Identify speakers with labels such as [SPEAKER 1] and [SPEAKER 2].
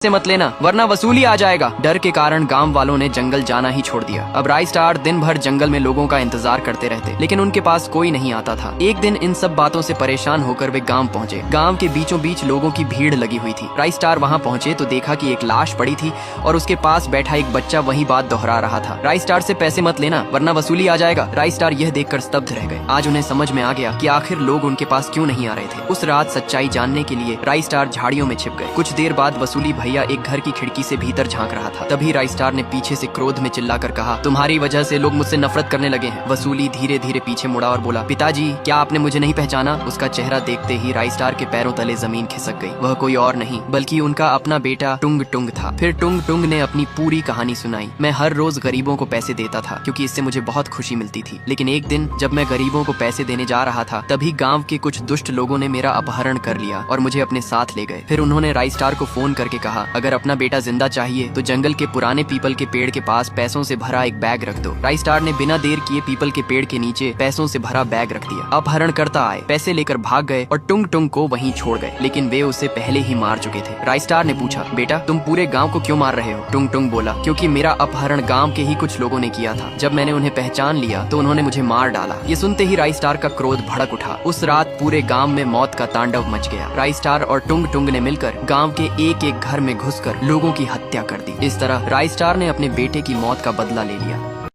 [SPEAKER 1] से मत लेना वरना वसूली आ जाएगा। डर के कारण गांव वालों ने जंगल जाना ही छोड़ दिया। अब राय स्टार दिन भर जंगल में लोगों का इंतजार करते रहते, लेकिन उनके पास कोई नहीं आता था। एक दिन इन सब बातों से परेशान होकर वे गांव पहुंचे। गांव के बीचों बीच लोगों की भीड़ लगी हुई थी। राय स्टार वहां पहुंचे तो देखा कि एक लाश पड़ी थी और उसके पास बैठा एक बच्चा वही बात दोहरा रहा था, राय स्टार से पैसे मत लेना वरना वसूली आ जाएगा। राय स्टार यह देखकर स्तब्ध रह गए। आज उन्हें समझ में आ गया कि आखिर लोग उनके पास क्यों नहीं आ रहे थे। उस रात सच्चाई जानने के लिए राय स्टार झाड़ियों में छिप गए। कुछ देर बाद वसूली भैया एक घर की खिड़की से भीतर झांक रहा था। तभी राय स्टार ने पीछे से क्रोध में चिल्लाकर कहा, तुम्हारी वजह से लोग मुझसे नफरत करने लगे हैं। वसूली धीरे धीरे पीछे मुड़ा और बोला, पिताजी क्या आपने मुझे नहीं पहचाना? उसका चेहरा देखते ही राय स्टार के पैरों तले जमीन खिसक गई। वह कोई और नहीं बल्कि उनका अपना बेटा टुंग टुंग था। फिर टुंग टुंग ने अपनी पूरी कहानी सुनाई। मैं हर रोज गरीबों को पैसे देता था क्योंकि इससे मुझे बहुत खुशी मिलती थी, लेकिन एक दिन जब मैं गरीबों को पैसे देने जा रहा था तभी गाँव के कुछ दुष्ट लोगों ने मेरा अपहरण कर लिया और मुझे अपने साथ ले गए। फिर उन्होंने राय स्टार को फोन करके कहा, अगर अपना बेटा जिंदा चाहिए तो जंगल के पुराने पीपल के पेड़ के पास पैसों से भरा एक बैग रख दो। राय स्टार ने बिना देर किए पीपल के पेड़ के नीचे पैसों से भरा बैग रख दिया। अपहरणकर्ता आए, पैसे लेकर भाग गए और टुंग टुंग को वहीं छोड़ गए, लेकिन वे उसे पहले ही मार चुके थे। राय स्टार ने पूछा, बेटा तुम पूरे गाँव को क्यों मार रहे हो? टुंग टुंग बोला, क्योंकि मेरा अपहरण गाँव के ही कुछ लोगों ने किया था। जब मैंने उन्हें पहचान लिया तो उन्होंने मुझे मार डाला। ये सुनते ही राय स्टार का क्रोध भड़क उठा। उस रात पूरे गाँव में मौत का तांडव मच गया। राय स्टार और टुंग टुंग ने मिलकर गाँव के एक एक घर में घुसकर लोगों की हत्या कर दी। इस तरह राय स्टार ने अपने बेटे की मौत का बदला ले लिया।